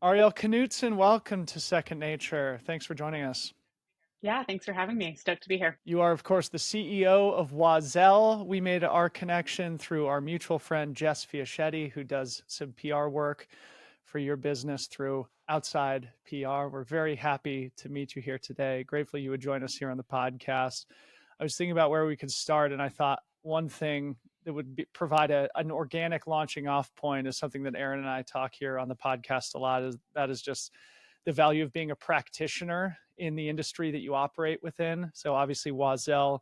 Arielle Knutson, welcome to Second Nature. Thanks for joining us. Yeah, thanks for having me. Stoked to be here. You are, of course, the CEO of Oiselle. We made our connection through our mutual friend, Jess Fiaschetti, who does some PR work for your business through outside PR. We're very happy to meet you here today. Grateful you would join us here on the podcast. I was thinking about where we could start, and I thought one thing that would provide an organic launching off point is something that Aaron and I talk here on the podcast a lot. That is just the value of being a practitioner in the industry that you operate within. So obviously Oiselle,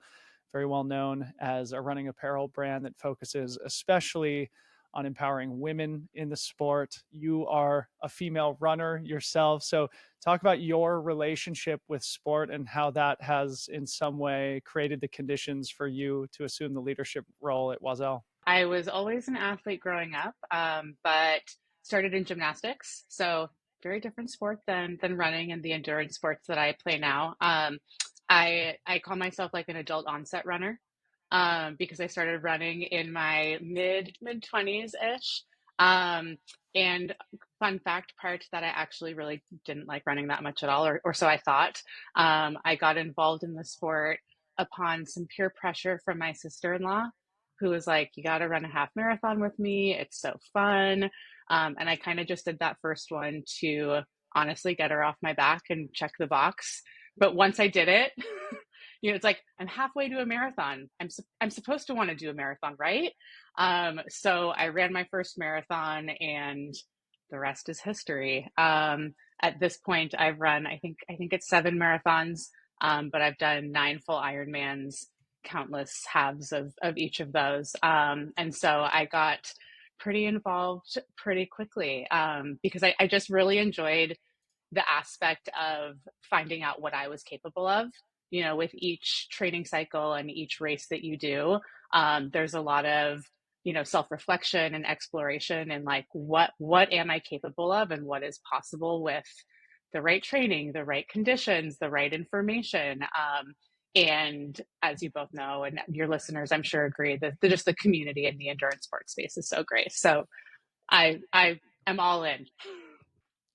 very well known as a running apparel brand that focuses especially on empowering women in the sport. You are a female runner yourself. So talk about your relationship with sport and how that has in some way created the conditions for you to assume the leadership role at Oiselle. I was always an athlete growing up, but started in gymnastics. So very different sport than running and the endurance sports that I play now. I call myself like an adult onset runner because I started running in my mid 20s ish. Um, and fun fact, prior to that, I actually really didn't like running that much at all, or so I thought. I got involved in the sport upon some peer pressure from my sister-in-law, who was like, "You got to run a half marathon with me. It's so fun." And I kind of just did that first one to honestly get her off my back and check the box. But once I did it, it's like I'm halfway to a marathon. I'm supposed to want to do a marathon, right? So I ran my first marathon, and the rest is history. At this point, I've run I think it's 7 marathons, but I've done 9 full Ironmans, countless halves of each of those. And so I got pretty involved pretty quickly because I just really enjoyed the aspect of finding out what I was capable of. With each training cycle and each race that you do, there's a lot of self-reflection and exploration, and like what am I capable of and what is possible with the right training, the right conditions, the right information. And as you both know, and your listeners I'm sure agree, that just the community in the endurance sports space is so great. So I am all in.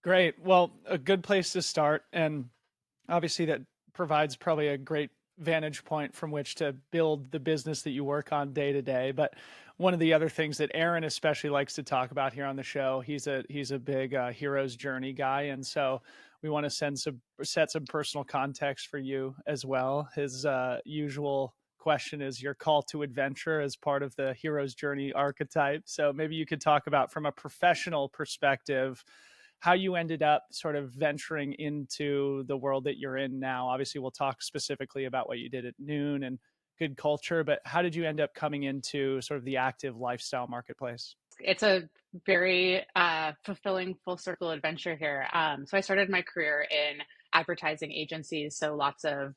Great. Well, a good place to start. And obviously, that provides probably a great vantage point from which to build the business that you work on day to day. But one of the other things that Aaron especially likes to talk about here on the show, he's a big hero's journey guy, and so we want to set some personal context for you as well. His usual question is your call to adventure as part of the hero's journey archetype. So maybe you could talk about from a professional perspective how you ended up sort of venturing into the world that you're in now. Obviously, we'll talk specifically about what you did at Noon and Good Culture, but how did you end up coming into sort of the active lifestyle marketplace? It's a very fulfilling full circle adventure here. So I started my career in advertising agencies, so lots of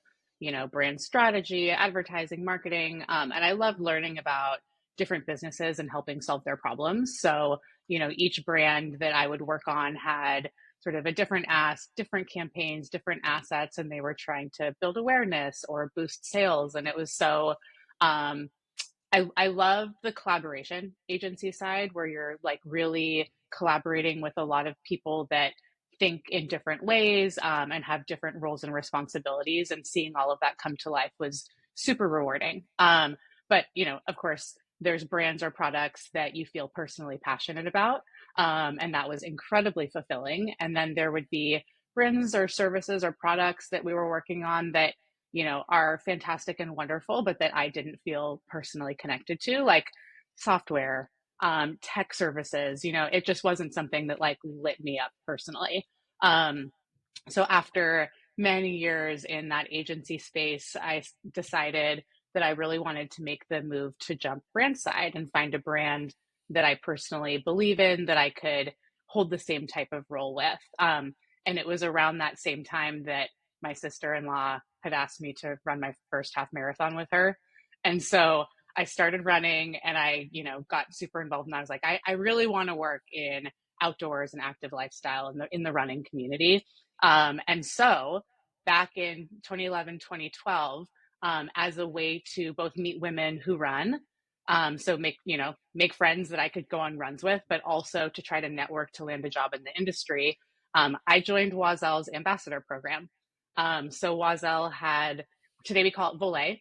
brand strategy, advertising, marketing, and I love learning about different businesses and helping solve their problems. So each brand that I would work on had sort of a different ask, different campaigns, different assets, and they were trying to build awareness or boost sales, and it was so. I love the collaboration agency side where you're like really collaborating with a lot of people that think in different ways, and have different roles and responsibilities, and seeing all of that come to life was super rewarding. But of course, there's brands or products that you feel personally passionate about, and that was incredibly fulfilling. And then there would be brands or services or products that we were working on that are fantastic and wonderful, but that I didn't feel personally connected to, like software, tech services. It just wasn't something that like lit me up personally. Um, so after many years in that agency space, I decided that I really wanted to make the move to jump brand side and find a brand that I personally believe in, that I could hold the same type of role with. And it was around that same time that my sister-in-law had asked me to run my first half marathon with her. And so I started running, and I, got super involved, and I was like, I really want to work in outdoors and active lifestyle in the running community. And so back in 2011, 2012, as a way to both meet women who run, so make friends that I could go on runs with, but also to try to network to land a job in the industry. I joined Oiselle's ambassador program. So Oiselle had, today we call it Volet,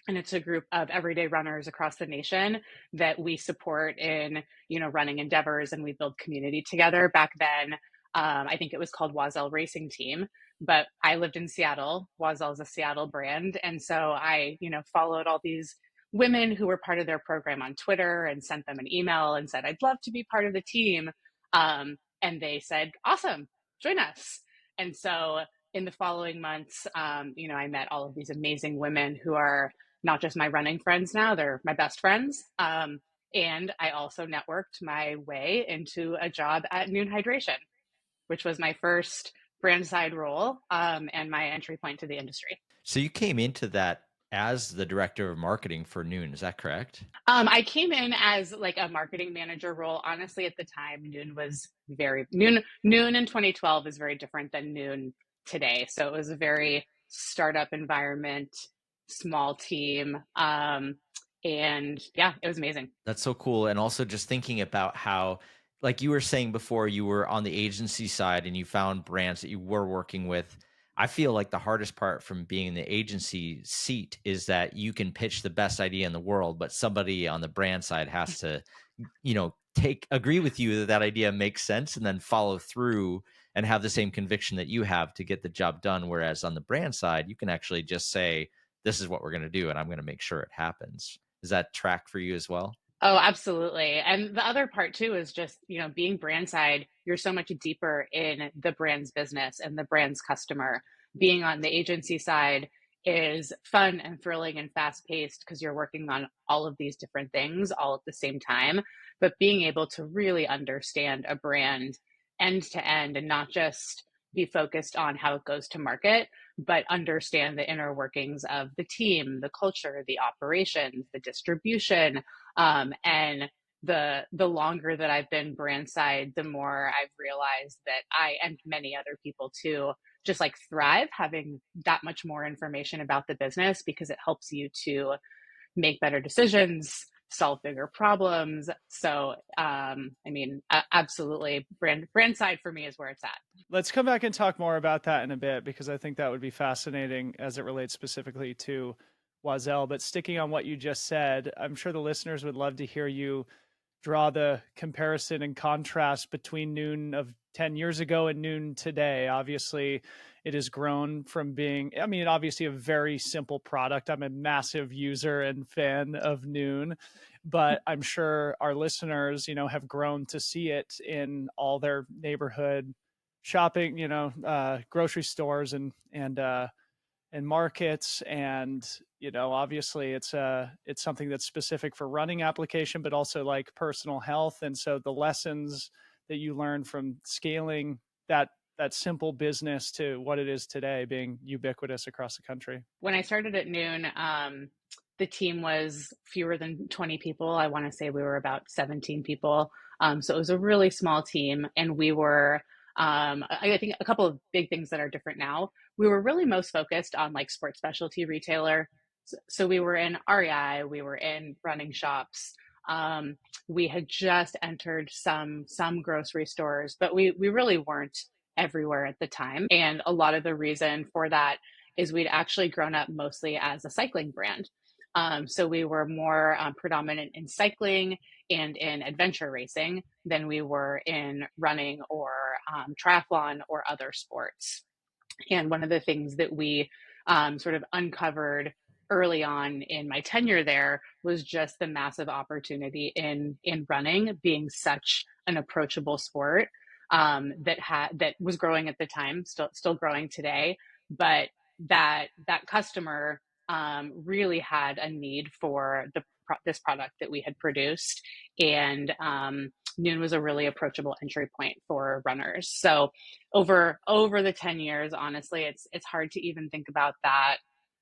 and it's a group of everyday runners across the nation that we support in, running endeavors, and we build community together. Back then, I think it was called Oiselle Racing Team, but I lived in Seattle. Oiselle is a Seattle brand, and so I, followed all these women who were part of their program on Twitter and sent them an email and said, I'd love to be part of the team. And they said, awesome, join us. And so in the following months, I met all of these amazing women who are not just my running friends now, they're my best friends. And I also networked my way into a job at Noon Hydration, which was my first brand side role, and my entry point to the industry. So you came into that as the director of marketing for Noon, is that correct? I came in as like a marketing manager role. Honestly, at the time, Noon was very Noon in 2012 is very different than Noon today. So it was a very startup environment, small team. And yeah, it was amazing. That's so cool. And also just thinking about how, like you were saying before, you were on the agency side and you found brands that you were working with. I feel like the hardest part from being in the agency seat is that you can pitch the best idea in the world, but somebody on the brand side has to, agree with you that that idea makes sense and then follow through and have the same conviction that you have to get the job done. Whereas on the brand side, you can actually just say, this is what we're going to do, and I'm going to make sure it happens. Does that track for you as well? Oh, absolutely. And the other part too is just, being brand side, you're so much deeper in the brand's business and the brand's customer. Being on the agency side is fun and thrilling and fast paced because you're working on all of these different things all at the same time. But being able to really understand a brand end to end and not just be focused on how it goes to market, but understand the inner workings of the team, the culture, the operations, the distribution, and the longer that I've been brand side, the more I've realized that I and many other people too just like thrive having that much more information about the business because it helps you to make better decisions, solve bigger problems. So, absolutely, brand side for me is where it's at. Let's come back and talk more about that in a bit because I think that would be fascinating as it relates specifically to Oiselle. But sticking on what you just said, I'm sure the listeners would love to hear you draw the comparison and contrast between Noon of 10 years ago and Noon today. Obviously, it has grown from being, obviously a very simple product. I'm a massive user and fan of Noon, but I'm sure our listeners, have grown to see it in all their neighborhood shopping, grocery stores and markets. And obviously it's something that's specific for running application, but also like personal health. And so the lessons that you learn from scaling that simple business to what it is today, being ubiquitous across the country. When I started at Noon, the team was fewer than 20 people. I want to say we were about 17 people. So it was a really small team, and we were, I think a couple of big things that are different now. We were really most focused on like sports specialty retailer. So we were in REI, we were in running shops. We had just entered some grocery stores, but we really weren't everywhere at the time. And a lot of the reason for that is we'd actually grown up mostly as a cycling brand. So we were more predominant in cycling and in adventure racing than we were in running or triathlon or other sports. And one of the things that we sort of uncovered early on in my tenure there was just the massive opportunity in running being such an approachable sport, that was growing at the time, still growing today, but that customer really had a need for this product that we had produced, and Noon was a really approachable entry point for runners. So over the 10 years, honestly, it's hard to even think about that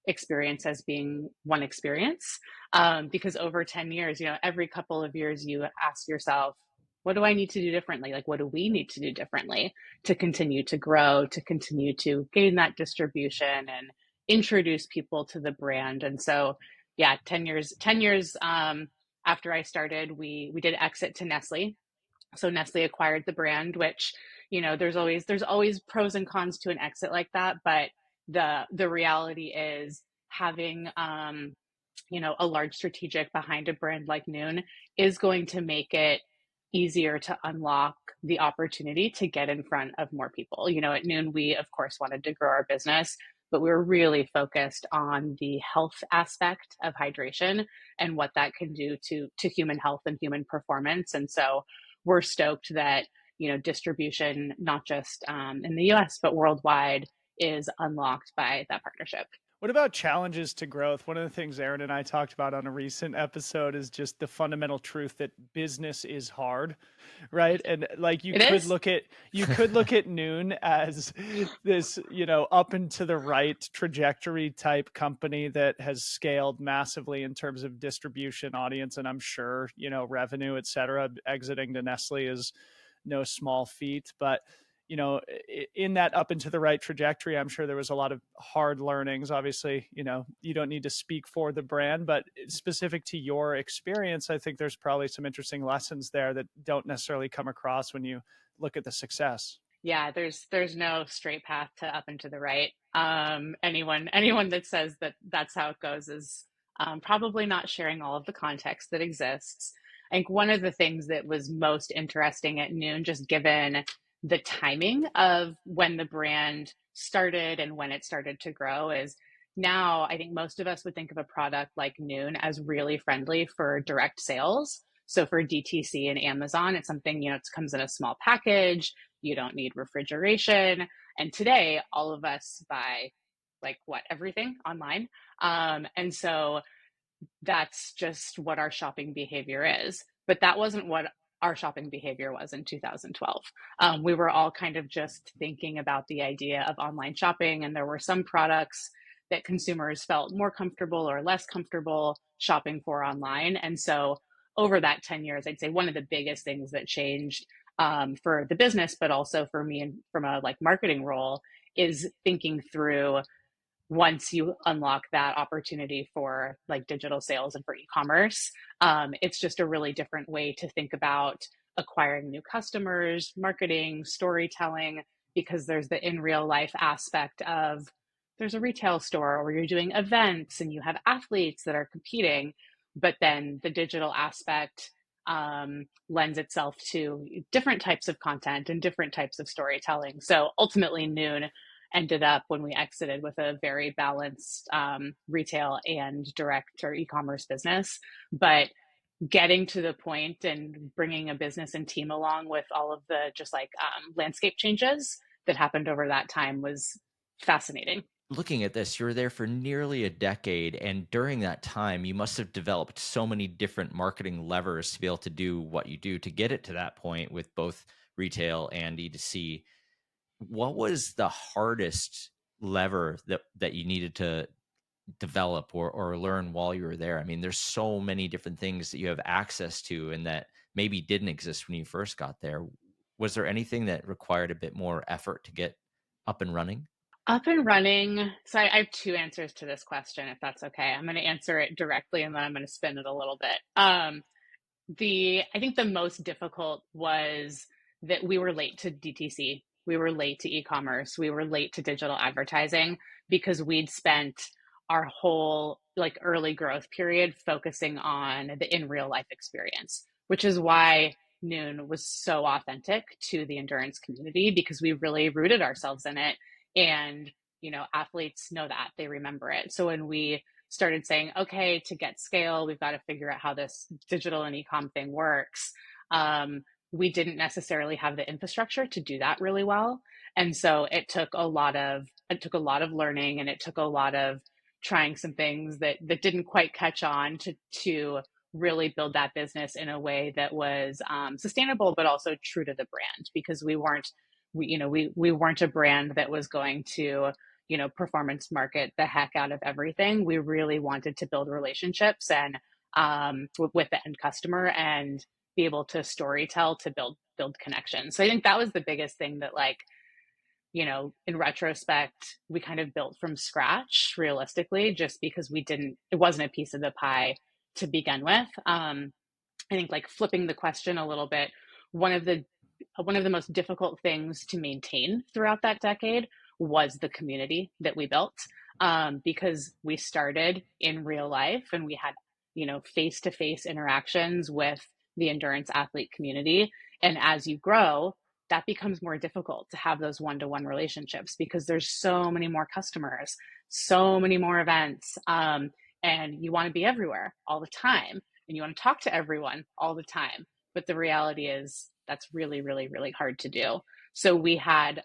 experience as being one experience, because over 10 years, every couple of years you ask yourself, what do I need to do differently? Like, what do we need to do differently to continue to grow, to continue to gain that distribution and introduce people to the brand? And so, yeah, 10 years, after I started, we did exit to Nestle. So Nestle acquired the brand, which, there's always pros and cons to an exit like that, but the reality is having a large strategic behind a brand like Noon is going to make it easier to unlock the opportunity to get in front of more people. At Noon, we of course wanted to grow our business, but we were really focused on the health aspect of hydration and what that can do to human health and human performance. And so we're stoked that distribution, not just in the US, but worldwide, is unlocked by that partnership. What about challenges to growth? One of the things Aaron and I talked about on a recent episode is just the fundamental truth that business is hard, right? And like It is. you could look at Noon as this, up and to the right trajectory type company that has scaled massively in terms of distribution, audience, and I'm sure, revenue, et cetera. Exiting to Nestle is no small feat, but in that up and to the right trajectory, I'm sure there was a lot of hard learnings. Obviously, you don't need to speak for the brand, but specific to your experience, I think there's probably some interesting lessons there that don't necessarily come across when you look at the success. Yeah, there's no straight path to up and to the right. Anyone that says that that's how it goes is probably not sharing all of the context that exists. I think one of the things that was most interesting at Noon, just given the timing of when the brand started and when it started to grow, is now I think most of us would think of a product like Noon as really friendly for direct sales. So for DTC and Amazon, it's something, it comes in a small package. You don't need refrigeration. And today, all of us buy everything online. And so that's just what our shopping behavior is. But that wasn't what our shopping behavior was in 2012. We were all kind of just thinking about the idea of online shopping, and there were some products that consumers felt more comfortable or less comfortable shopping for online. And so over that 10 years, I'd say one of the biggest things that changed for the business, but also for me and from a marketing role, is thinking through, once you unlock that opportunity for digital sales and for e-commerce, it's just a really different way to think about acquiring new customers, marketing, storytelling, because there's the in real life aspect of, there's a retail store where you're doing events and you have athletes that are competing, but then the digital aspect lends itself to different types of content and different types of storytelling. So ultimately, Noon ended up, when we exited, with a very balanced retail and direct or e-commerce business. But getting to the point and bringing a business and team along with all of the just landscape changes that happened over that time was fascinating. Looking at this, you were there for nearly a decade, and during that time, you must have developed so many different marketing levers to be able to do what you do to get it to that point with both retail and D2C. What was the hardest lever that you needed to develop or learn while you were there? I mean, there's so many different things that you have access to and that maybe didn't exist when you first got there. Was there anything that required a bit more effort to get up and running? Up and running. So I have two answers to this question, if that's okay. I'm going to answer it directly and then I'm going to spin it a little bit. I think the most difficult was that we were late to DTC. We were late to e-commerce. We were late to digital advertising because we'd spent our whole early growth period focusing on the in real life experience, which is why Noon was so authentic to the endurance community, because we really rooted ourselves in it. And, athletes know that, they remember it. So when we started saying, okay, to get scale, we've got to figure out how this digital and e-com thing works. We didn't necessarily have the infrastructure to do that really well. And so it took a lot of learning, and it took a lot of trying some things that didn't quite catch on to really build that business in a way that was sustainable, but also true to the brand, because we weren't a brand that was going to performance market the heck out of everything. We really wanted to build relationships and with the end customer and be able to storytell to build connections. So I think that was the biggest thing that in retrospect, we kind of built from scratch realistically, just because it wasn't a piece of the pie to begin with. I think flipping the question a little bit, one of the one of the most difficult things to maintain throughout that decade was the community that we built, because we started in real life and we had, face-to-face interactions with the endurance athlete community. And as you grow, that becomes more difficult to have those one-to-one relationships because there's so many more customers, so many more events, and you want to be everywhere all the time and you want to talk to everyone all the time. But the reality is that's really, really, really hard to do. So we had,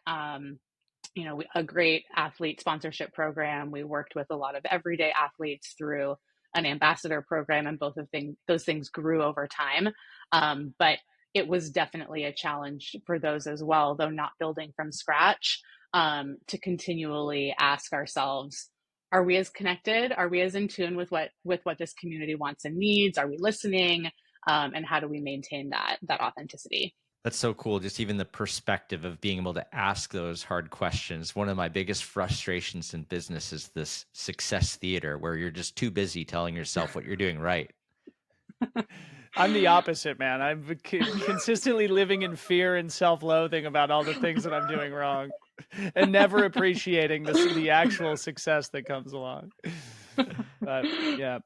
a great athlete sponsorship program. We worked with a lot of everyday athletes through an ambassador program, and those things grew over time. But it was definitely a challenge for those as well, though not building from scratch, to continually ask ourselves, are we as connected? Are we as in tune with what this community wants and needs? Are we listening? And how do we maintain that authenticity? That's so cool. Just even the perspective of being able to ask those hard questions. One of my biggest frustrations in business is this success theater where you're just too busy telling yourself what you're doing right. I'm the opposite, man. I'm consistently living in fear and self-loathing about all the things that I'm doing wrong and never appreciating the actual success that comes along. But yeah.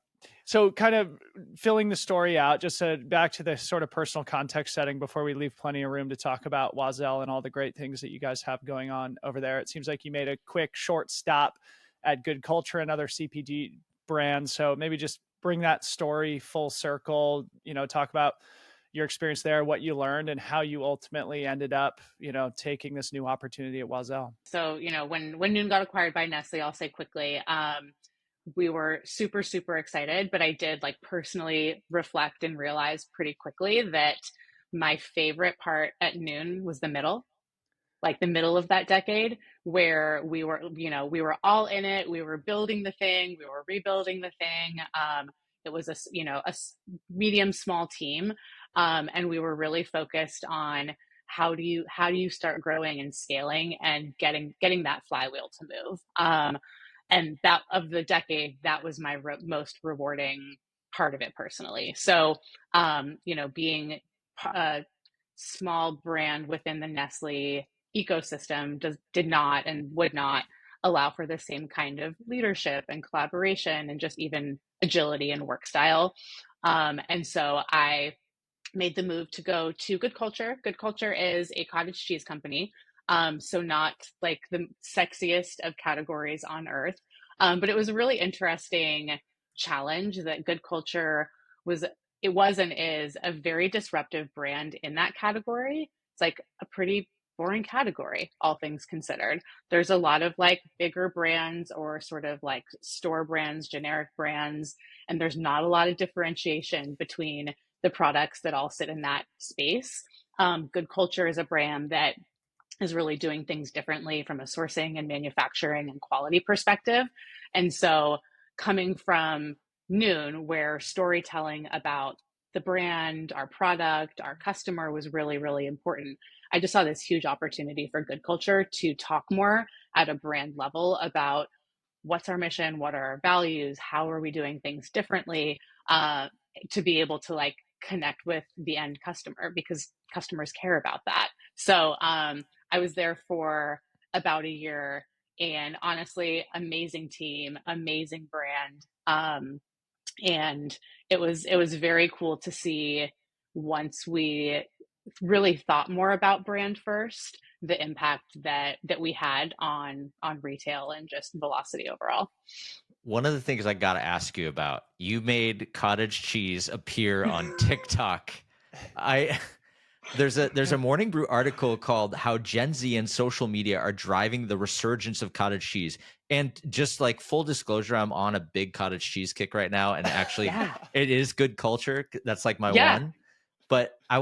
So kind of filling the story out, just back to the sort of personal context setting before we leave plenty of room to talk about Oiselle and all the great things that you guys have going on over there. It seems like you made a quick, short stop at Good Culture, another CPG brand. So maybe just bring that story full circle, talk about your experience there, what you learned, and how you ultimately ended up, taking this new opportunity at Oiselle. So, when Noon got acquired by Nestle, I'll say quickly, we were super, super excited, but I did personally reflect and realize pretty quickly that my favorite part at Noon was the middle of that decade where we were all in it. We were building the thing, we were rebuilding the thing. It was a medium small team. And we were really focused on how do you start growing and scaling and getting that flywheel to move. And that of the decade, that was my most rewarding part of it personally. So, being a small brand within the Nestle ecosystem did not and would not allow for the same kind of leadership and collaboration and just even agility and work style. And so I made the move to go to Good Culture. Good Culture is a cottage cheese company. So not like the sexiest of categories on earth. But it was a really interesting challenge that Good Culture was and is a very disruptive brand in that category. It's like a pretty boring category, all things considered. There's a lot of bigger brands or sort of store brands, generic brands, and there's not a lot of differentiation between the products that all sit in that space. Good Culture is a brand that is really doing things differently from a sourcing and manufacturing and quality perspective. And so coming from Noon, where storytelling about the brand, our product, our customer was really, really important, I just saw this huge opportunity for Good Culture to talk more at a brand level about what's our mission, what are our values, how are we doing things differently, to be able to connect with the end customer because customers care about that. So I was there for about a year, and honestly, amazing team, amazing brand. And it was very cool to see once we really thought more about brand first, the impact that we had on retail and just velocity overall. One of the things I got to ask you about, you made cottage cheese appear on TikTok. There's a Morning Brew article called "How Gen Z and Social Media Are Driving the Resurgence of Cottage Cheese." And just full disclosure, I'm on a big cottage cheese kick right now, and actually, Yeah. It is Good Culture. That's my Yeah. one. But I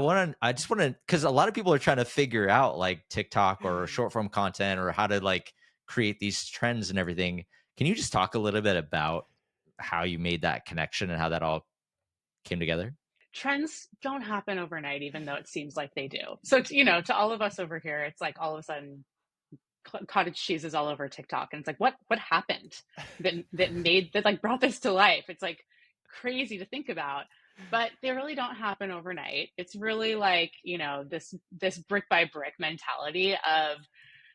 just want to, because a lot of people are trying to figure out TikTok or short form content or how to create these trends and everything. Can you just talk a little bit about how you made that connection and how that all came together? Trends don't happen overnight, even though it seems like they do. So, to all of us over here, it's all of a sudden cottage cheese is all over TikTok. And it's what happened that brought this to life? It's crazy to think about. but they really don't happen overnight. It's really like, this brick by brick mentality of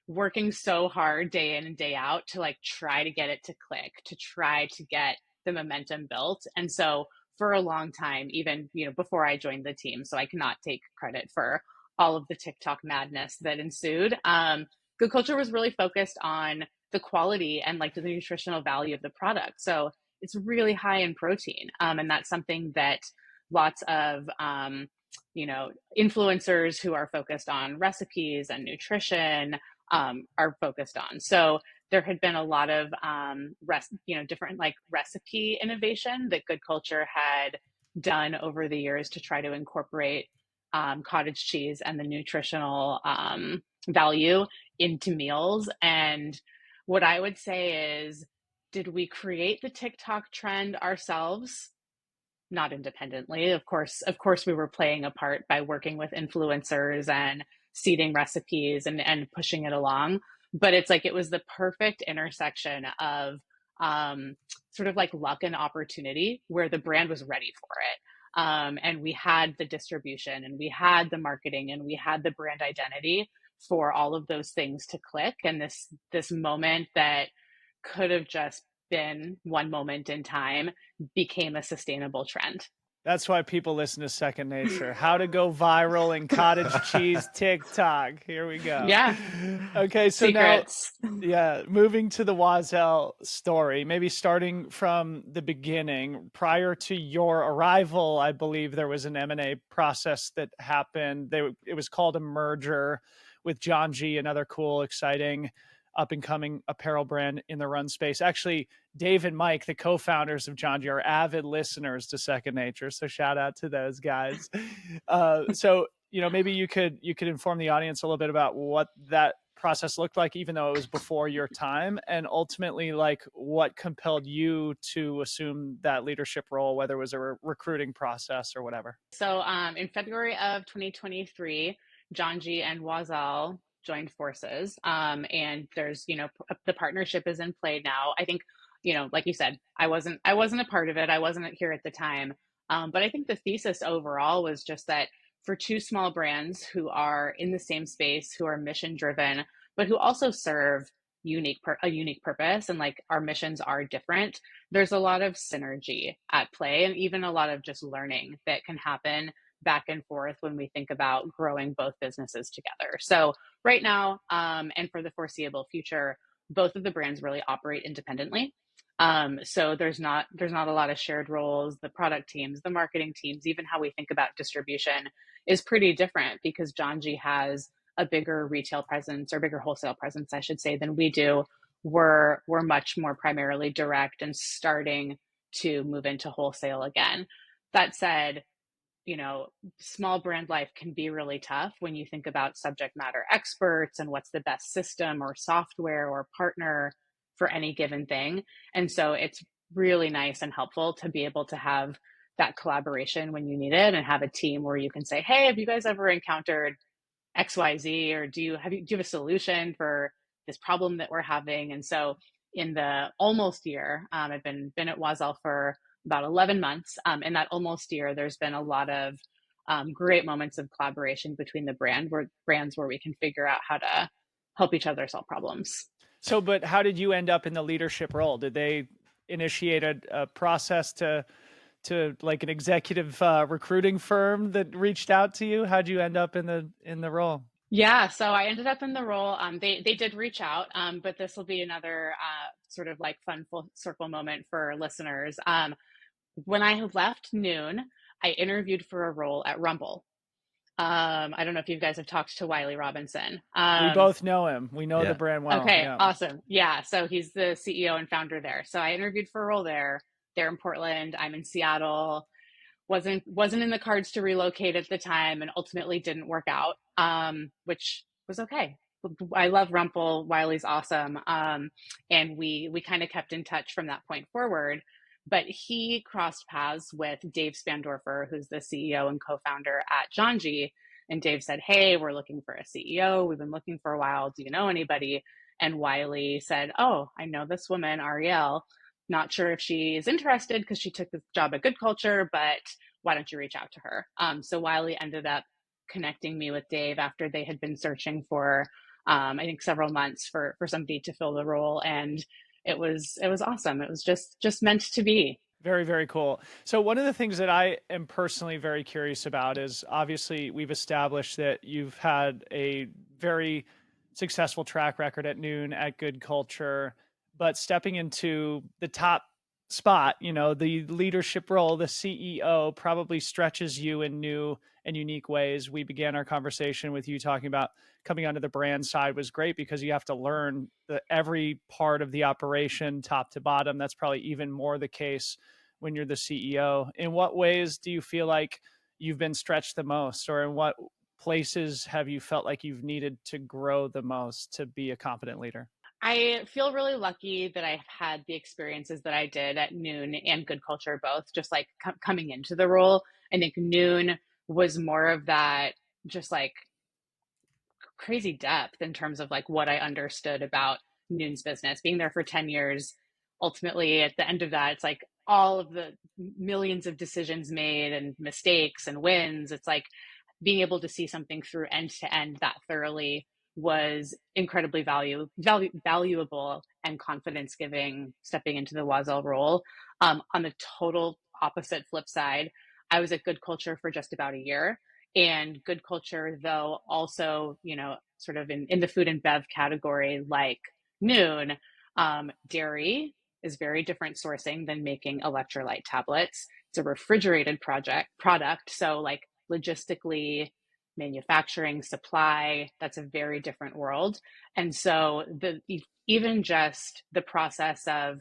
working so hard day in and day out to like try to get it to click, to try to get the momentum built. And so for a long time, even, before I joined the team, so I cannot take credit for all of the TikTok madness that ensued. Good culture was really focused on the quality and like the nutritional value of the product. So it's really high in protein. And that's something that lots of, influencers who are focused on recipes and nutrition are focused on. So there had been a lot of different like recipe innovation that Good Culture had done over the years to try to incorporate cottage cheese and the nutritional value into meals. And what I would say is, did we create the TikTok trend ourselves? Not independently. Of course, we were playing a part by working with influencers and seeding recipes and pushing it along. But it's like it was the perfect intersection of sort of like luck and opportunity where the brand was ready for it. And we had the distribution and we had the marketing and we had the brand identity for all of those things to click. And this moment that could have just been one moment in time became a sustainable trend. That's why people listen to Second Nature. How to go viral in cottage cheese TikTok. Here we go. Yeah. Okay, so Secrets. now, moving to the Oiselle story, maybe starting from the beginning. Prior to your arrival, I believe there was an M&A process that happened. It was called a merger with John G, another cool, exciting, up-and-coming apparel brand in the run space. Actually, Dave and Mike, the co-founders of John G, are avid listeners to Second Nature, so shout out to those guys. So maybe you could inform the audience a little bit about what that process looked like, even though it was before your time, and ultimately like what compelled you to assume that leadership role, whether it was a recruiting process or whatever. So in February of 2023, John G and Oiselle joined forces. And there's, the partnership is in play now. I think, like you said, I wasn't a part of it. I wasn't here at the time. But I think the thesis overall was just that for two small brands who are in the same space, who are mission driven, but who also serve a unique purpose, and like our missions are different, there's a lot of synergy at play and even a lot of just learning that can happen back and forth when we think about growing both businesses together. So right now, and for the foreseeable future, both of the brands really operate independently. So there's not a lot of shared roles. The product teams, the marketing teams, even how we think about distribution is pretty different because John G has a bigger retail presence, or bigger wholesale presence, I should say, than we do. We're much more primarily direct and starting to move into wholesale again. That said, small brand life can be really tough when you think about subject matter experts and what's the best system or software or partner for any given thing. And so it's really nice and helpful to be able to have that collaboration when you need it and have a team where you can say, hey, have you guys ever encountered XYZ, or do you have a solution for this problem that we're having? And so in the almost year, I've been at Oiselle for about 11 months. In that almost year, there's been a lot of great moments of collaboration between the brands where we can figure out how to help each other solve problems. So, but how did you end up in the leadership role? Did they initiate a process to like an executive recruiting firm that reached out to you? How'd you end up in the role? Yeah, so I ended up in the role. They did reach out, but this will be another sort of like fun full circle moment for listeners. When I left Noon, I interviewed for a role at Rumble. I don't know if you guys have talked to Wiley Robinson. We both know him. We know Yeah. the brand well. Okay, Yeah. awesome. Yeah, so he's the CEO and founder there. So I interviewed for a role there. They're in Portland. I'm in Seattle. Wasn't in the cards to relocate at the time, and ultimately didn't work out, which was okay. I love Rumple. Wiley's awesome. And we kind of kept in touch from that point forward. But he crossed paths with Dave Spandorfer, who's the CEO and co-founder at John G. And Dave said, hey, we're looking for a CEO. We've been looking for a while. Do you know anybody? And Wiley said, oh, I know this woman, Arielle. Not sure if she is interested because she took this job at Good Culture, but why don't you reach out to her? So Wiley ended up connecting me with Dave after they had been searching for, I think, several months for somebody to fill the role. And it was awesome. It was just meant to be. Very, very cool. So one of the things that I am personally very curious about is obviously we've established that you've had a very successful track record at Noon, at Good Culture, but stepping into the top spot, the leadership role, the CEO, probably stretches you in new and unique ways. We began our conversation with you talking about coming onto the brand side was great because you have to learn every part of the operation top to bottom. That's probably even more the case when you're the CEO. In what ways do you feel like you've been stretched the most, or in what places have you felt like you've needed to grow the most to be a competent leader? I feel really lucky that I've had the experiences that I did at Noon and Good Culture, both just like coming into the role. I think Noon was more of that, just like crazy depth in terms of like what I understood about Noon's business. Being there for 10 years, ultimately at the end of that, it's like all of the millions of decisions made and mistakes and wins. It's like being able to see something through end to end that thoroughly was incredibly valuable and confidence giving stepping into the Oiselle role. On the total opposite flip side, I was at Good Culture for just about a year. And Good Culture, though, also, sort of in the food and bev category, like Noon, dairy is very different sourcing than making electrolyte tablets. It's a refrigerated product. So like logistically, manufacturing, supply, that's a very different world. And so even just the process of,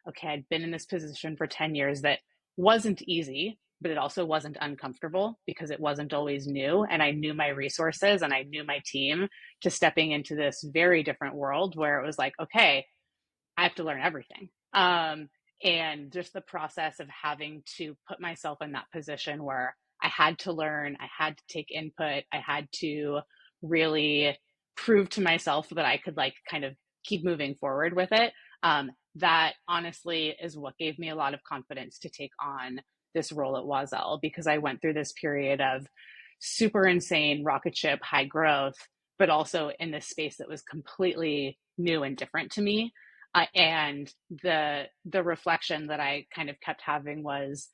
okay, I'd been in this position for 10 years that wasn't easy, but it also wasn't uncomfortable because it wasn't always new. And I knew my resources and I knew my team, to stepping into this very different world where it was like, okay, I have to learn everything. And just the process of having to put myself in that position where I had to learn, I had to take input, I had to really prove to myself that I could like kind of keep moving forward with it. That honestly is what gave me a lot of confidence to take on this role at Oiselle, because I went through this period of super insane rocket ship high growth, but also in this space that was completely new and different to me. And the reflection that I kind of kept having was,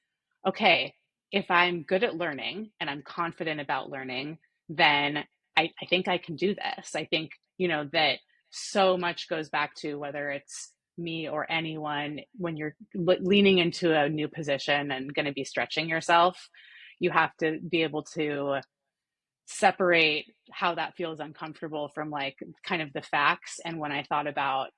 okay, if I'm good at learning and I'm confident about learning, then I think I can do this. I think, that so much goes back to whether it's me or anyone, when you're leaning into a new position and going to be stretching yourself, you have to be able to separate how that feels uncomfortable from like kind of the facts. And when I thought about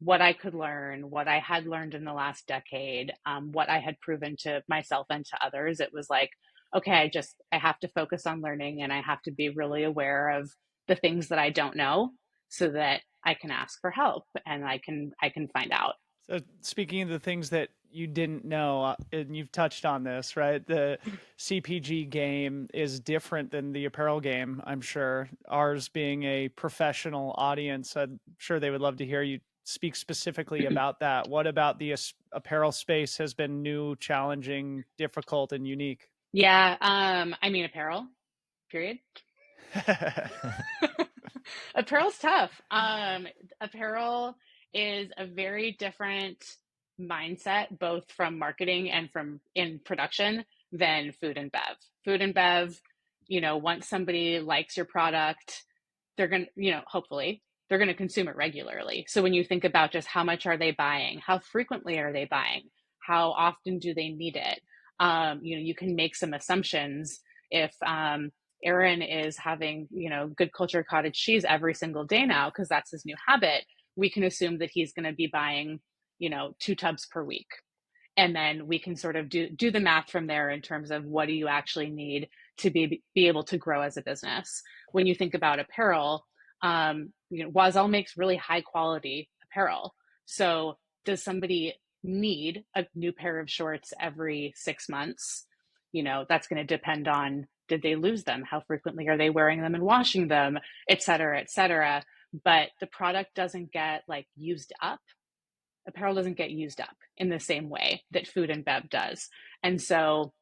what I could learn, what I had learned in the last decade, what I had proven to myself and to others, it was like, okay, I have to focus on learning and I have to be really aware of the things that I don't know so that I can ask for help and I can find out. So speaking of the things that you didn't know, and you've touched on this, right? The CPG game is different than the apparel game, I'm sure. Ours being a professional audience, I'm sure they would love to hear you speak specifically about that. What about the apparel space has been new, challenging, difficult, and unique? Yeah, I mean apparel, period. Apparel's tough. Apparel is a very different mindset, both from marketing and from in production, than food and bev. Food and bev, once somebody likes your product, they're going to, hopefully they're going to consume it regularly. So when you think about just how much are they buying, how frequently are they buying, how often do they need it? You can make some assumptions if, Aaron is having, Good Culture cottage cheese every single day now because that's his new habit. We can assume that he's going to be buying, 2 tubs per week. And then we can sort of do the math from there in terms of what do you actually need to be able to grow as a business. When you think about apparel, Oiselle makes really high quality apparel. So does somebody need a new pair of shorts every 6 months? That's going to depend on, did they lose them? How frequently are they wearing them and washing them, et cetera, et cetera. But the product doesn't get like used up. Apparel doesn't get used up in the same way that food and bev does. And so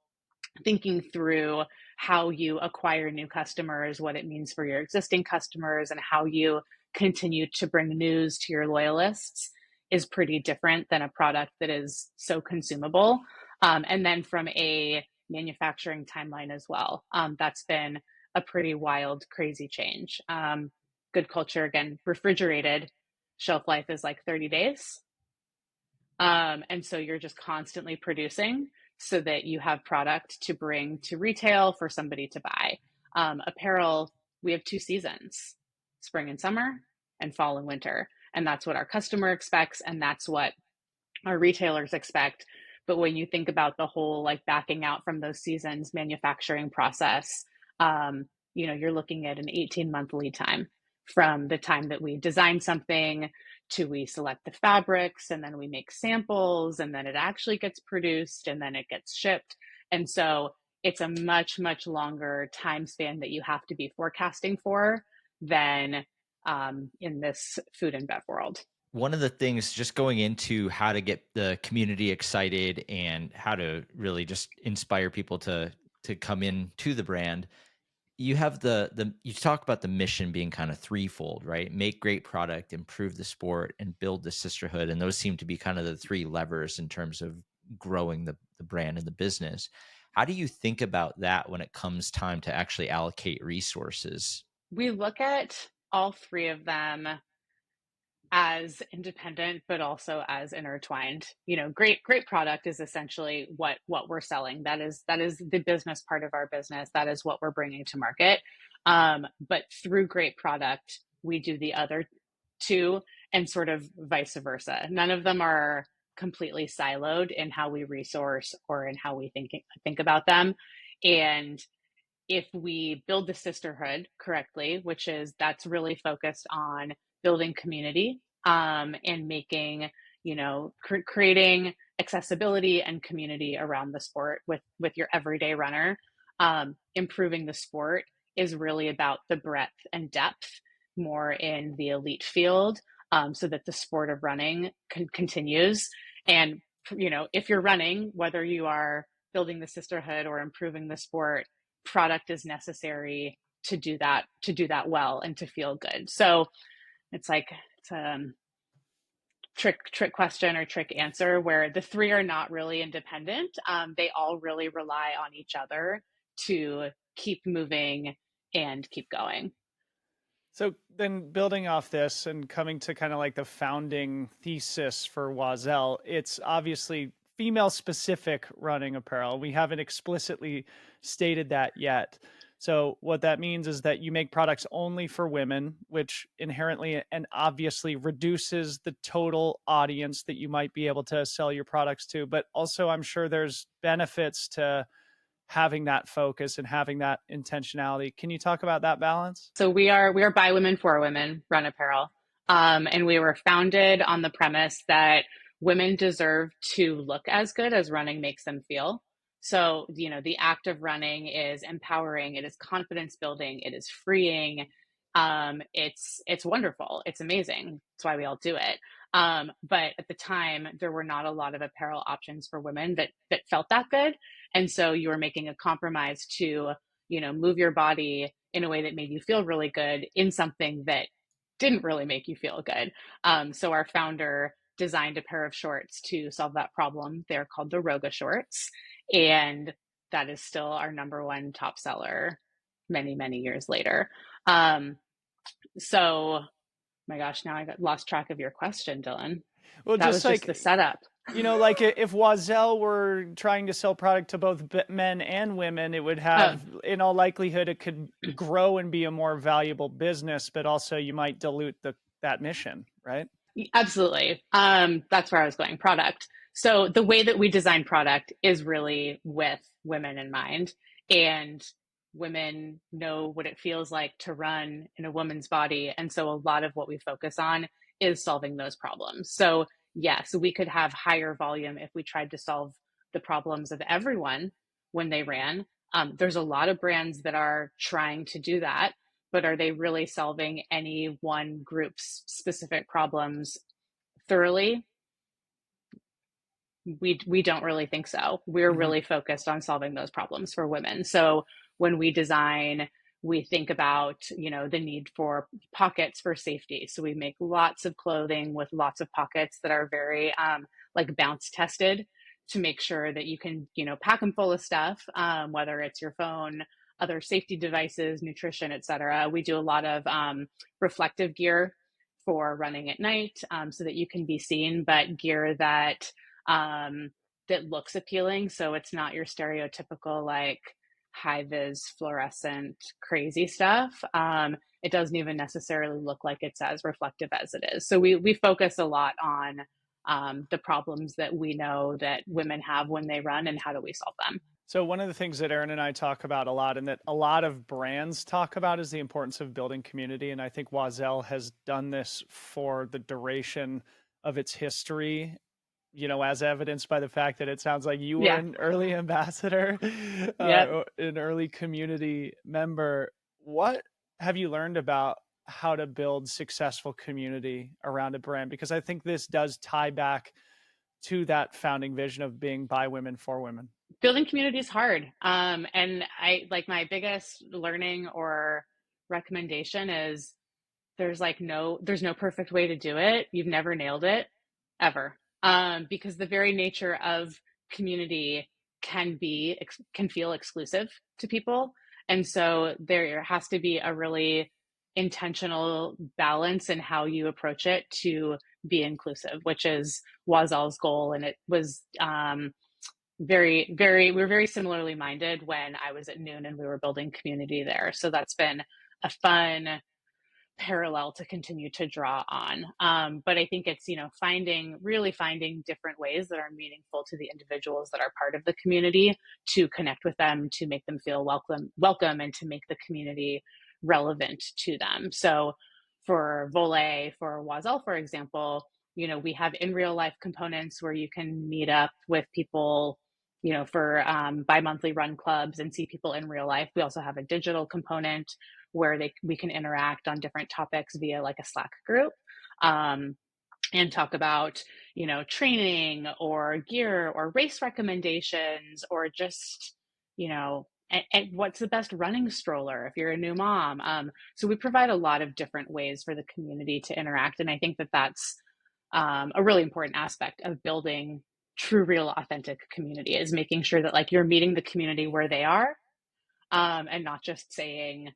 thinking through how you acquire new customers, what it means for your existing customers, and how you continue to bring news to your loyalists is pretty different than a product that is so consumable. And then from a manufacturing timeline as well, that's been a pretty wild, crazy change. Good Culture, again, refrigerated shelf life is like 30 days. And so you're just constantly producing so that you have product to bring to retail for somebody to buy. Apparel, we have 2 seasons, spring and summer and fall and winter. And that's what our customer expects. And that's what our retailers expect. But when you think about the whole like backing out from those seasons manufacturing process, you're looking at an 18-month lead time from the time that we design something to we select the fabrics, and then we make samples, and then it actually gets produced, and then it gets shipped. And so it's a much, much longer time span that you have to be forecasting for than in this food and bev world. One of the things, just going into how to get the community excited and how to really just inspire people to come in to the brand, you have you talk about the mission being kind of threefold, right? Make great product, improve the sport, and build the sisterhood. And those seem to be kind of the three levers in terms of growing the brand and the business. How do you think about that when it comes time to actually allocate resources? We look at all three of them as independent, but also as intertwined. Great product is essentially what we're selling. That is the business part of our business. That is what we're bringing to market. But through great product, we do the other two, and sort of vice versa. None of them are completely siloed in how we resource or in how we think about them. And if we build the sisterhood correctly, that's really focused on building community, and making, creating accessibility and community around the sport with your everyday runner. Improving the sport is really about the breadth and depth more in the elite field, so that the sport of running continues. And, if you're running, whether you are building the sisterhood or improving the sport, product is necessary to do that well and to feel good. So it's a trick question or trick answer where the three are not really independent. They all really rely on each other to keep moving and keep going. So then building off this and coming to kind of like the founding thesis for Oiselle, it's obviously female specific running apparel. We haven't explicitly stated that yet. So what that means is that you make products only for women, which inherently and obviously reduces the total audience that you might be able to sell your products to. But also I'm sure there's benefits to having that focus and having that intentionality. Can you talk about that balance? So we are by women for women, Run Apparel. And we were founded on the premise that women deserve to look as good as running makes them feel. So, the act of running is empowering, it is confidence building, it is freeing. It's wonderful. It's amazing. That's why we all do it. But at the time, there were not a lot of apparel options for women that felt that good. And so you were making a compromise to, move your body in a way that made you feel really good in something that didn't really make you feel good. So our founder designed a pair of shorts to solve that problem. They're called the Roga shorts. And that is still our number one top seller many, many years later. So my gosh, now I lost track of your question, Dylan. Well, that was just the setup. Like if Oiselle were trying to sell product to both men and women, it would have, in all likelihood, it could grow and be a more valuable business, but also you might dilute that mission, right? Absolutely. That's where I was going, product. So the way that we design product is really with women in mind, and women know what it feels like to run in a woman's body. And so a lot of what we focus on is solving those problems. So yes, we could have higher volume if we tried to solve the problems of everyone when they ran. There's a lot of brands that are trying to do that, but are they really solving any one group's specific problems thoroughly? we don't really think so. We're Mhm. really focused on solving those problems for women. So when we design, we think about, the need for pockets for safety. So we make lots of clothing with lots of pockets that are very like bounce tested to make sure that you can, pack them full of stuff, whether it's your phone, other safety devices, nutrition, etc. We do a lot of reflective gear for running at night, so that you can be seen, but gear um, that looks appealing. So it's not your stereotypical like high vis fluorescent crazy stuff. It doesn't even necessarily look like it's as reflective as it is. So we focus a lot on the problems that we know that women have when they run and how do we solve them. So one of the things that Erin and I talk about a lot and that a lot of brands talk about is the importance of building community. And I think Oiselle has done this for the duration of its history, as evidenced by the fact that it sounds like you were Yeah. an early ambassador, Yep. an early community member. What have you learned about how to build successful community around a brand? Because I think this does tie back to that founding vision of being by women for women. Building community is hard. And I like my biggest learning or recommendation is there's no perfect way to do it. You've never nailed it ever. Because the very nature of community can feel exclusive to people. And so there has to be a really intentional balance in how you approach it to be inclusive, which is Wazel's goal. And it was we were very similarly minded when I was at Noon and we were building community there. So that's been a fun parallel to continue to draw on. But I think it's, really finding different ways that are meaningful to the individuals that are part of the community to connect with them, to make them feel welcome and to make the community relevant to them. So for Volet, for Oiselle, for example, we have in real life components where you can meet up with people, for bi-monthly run clubs and see people in real life. We also have a digital component where we can interact on different topics via like a Slack group, and talk about, training or gear or race recommendations or just, and what's the best running stroller if you're a new mom. So we provide a lot of different ways for the community to interact. And I think that that's a really important aspect of building true, real, authentic community, is making sure that like you're meeting the community where they are, and not just saying,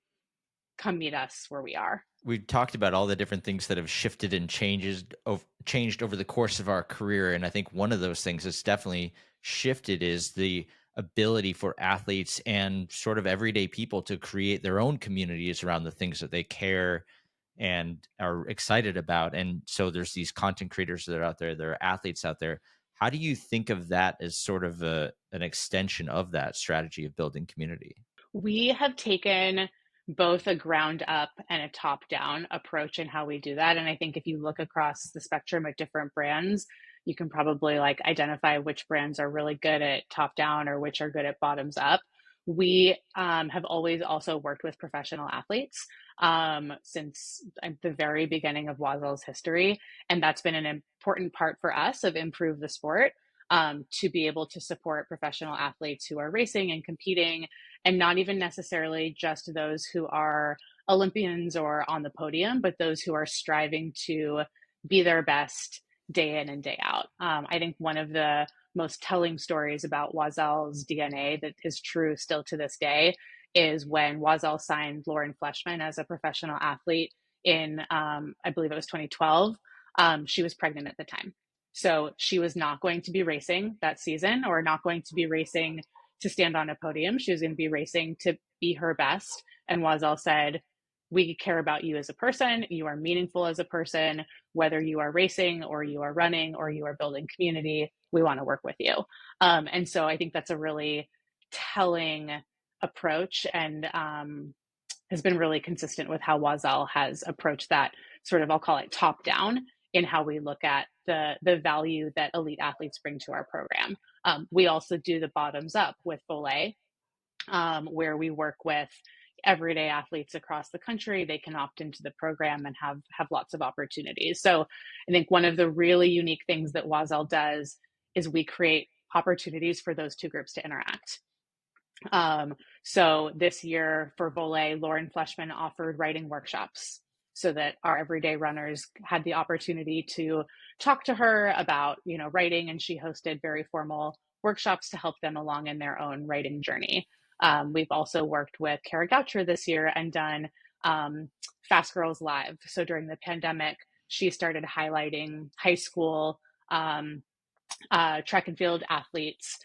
come meet us where we are. We talked about all the different things that have shifted and changed over the course of our career, and I think one of those things that's definitely shifted is the ability for athletes and sort of everyday people to create their own communities around the things that they care and are excited about. And so there's these content creators that are out there, there are athletes out there. How do you think of that as sort of an extension of that strategy of building community? We have taken both a ground up and a top down approach in how we do that. And I think if you look across the spectrum at different brands, you can probably like identify which brands are really good at top down or which are good at bottoms up. We have always also worked with professional athletes since the very beginning of Oiselle's history. And that's been an important part for us of Improve the Sport, to be able to support professional athletes who are racing and competing, and not even necessarily just those who are Olympians or on the podium, but those who are striving to be their best day in and day out. I think one of the most telling stories about Oiselle's DNA that is true still to this day is when Oiselle signed Lauren Fleshman as a professional athlete in, I believe it was 2012. She was pregnant at the time. So she was not going to be racing that season, or not going to be racing to stand on a podium. She was going to be racing to be her best. And Oiselle said, we care about you as a person. You are meaningful as a person, whether you are racing or you are running or you are building community, we want to work with you. And so I think that's a really telling approach, and has been really consistent with how Oiselle has approached that sort of, I'll call it top down, in how we look at the value that elite athletes bring to our program. We also do the bottoms up with Volet, where we work with everyday athletes across the country. They can opt into the program and have lots of opportunities. So I think one of the really unique things that Oiselle does is we create opportunities for those two groups to interact. So this year for Volet, Lauren Fleshman offered writing workshops so that our everyday runners had the opportunity to talk to her about, writing, and she hosted very formal workshops to help them along in their own writing journey. We've also worked with Kara Goucher this year and done Fast Girls Live. So during the pandemic, she started highlighting high school track and field athletes,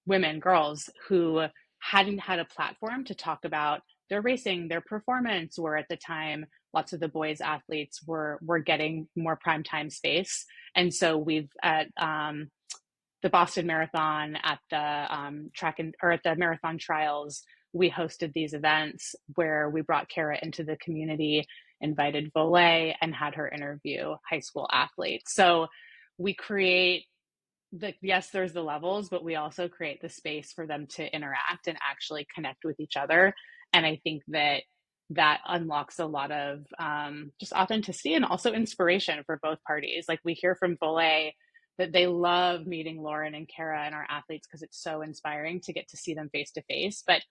women, girls who hadn't had a platform to talk about their racing, their performance, where at the time lots of the boys athletes were getting more primetime space. And so we've at the Boston Marathon, at the at the marathon trials, we hosted these events where we brought Kara into the community, invited Volet, and had her interview high school athletes. So we create yes, there's the levels, but we also create the space for them to interact and actually connect with each other. And I think that unlocks a lot of just authenticity and also inspiration for both parties. Like we hear from Volet that they love meeting Lauren and Kara and our athletes because it's so inspiring to get to see them face to face. But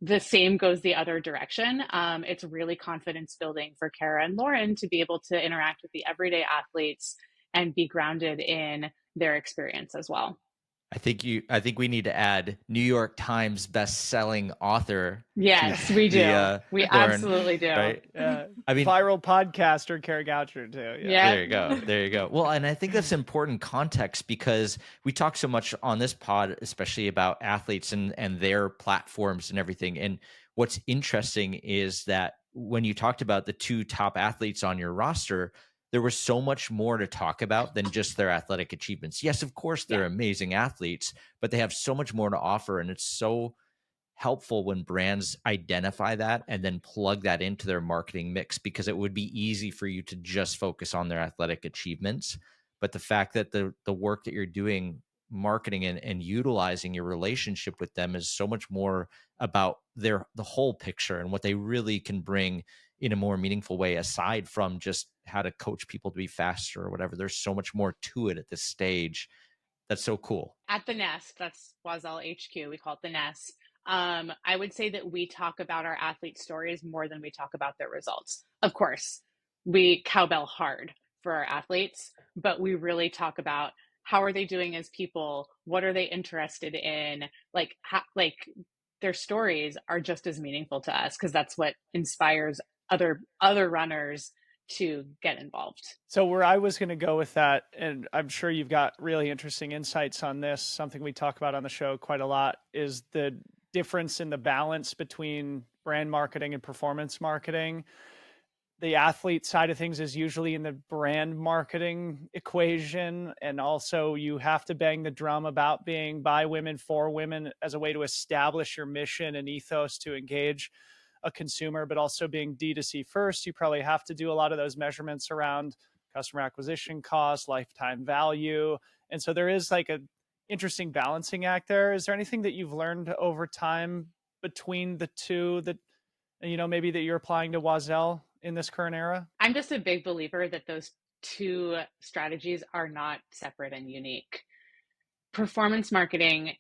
the same goes the other direction. It's really confidence building for Kara and Lauren to be able to interact with the everyday athletes and be grounded in their experience as well. I think we need to add New York Times best-selling author. Yes, we do. We Lauren, absolutely do. Right? I mean, viral podcaster Kara Goucher too. Yeah. There you go. There you go. Well, and I think that's important context because we talk so much on this pod, especially about athletes and their platforms and everything. And what's interesting is that when you talked about the two top athletes on your roster, there was so much more to talk about than just their athletic achievements. Yes, of course, they're amazing athletes, but they have so much more to offer. And it's so helpful when brands identify that and then plug that into their marketing mix, because it would be easy for you to just focus on their athletic achievements. But the fact that the work that you're doing, marketing and utilizing your relationship with them, is so much more about the whole picture and what they really can bring in a more meaningful way, aside from just how to coach people to be faster or whatever. There's so much more to it at this stage. That's so cool. At the Nest, that's Oiselle HQ, we call it the Nest. I would say that we talk about our athlete stories more than we talk about their results. Of course, we cowbell hard for our athletes, but we really talk about how are they doing as people? What are they interested in? Like their stories are just as meaningful to us because that's what inspires other runners to get involved. So where I was going to go with that, and I'm sure you've got really interesting insights on this, something we talk about on the show quite a lot, is the difference in the balance between brand marketing and performance marketing. The athlete side of things is usually in the brand marketing equation. And also you have to bang the drum about being by women, for women, as a way to establish your mission and ethos to engage a consumer, but also being D2C first. You probably have to do a lot of those measurements around customer acquisition cost, lifetime value. And so there is like a interesting balancing act there. Is there anything that you've learned over time between the two that, maybe that you're applying to Oiselle in this current era? I'm just a big believer that those two strategies are not separate and unique. Performance marketing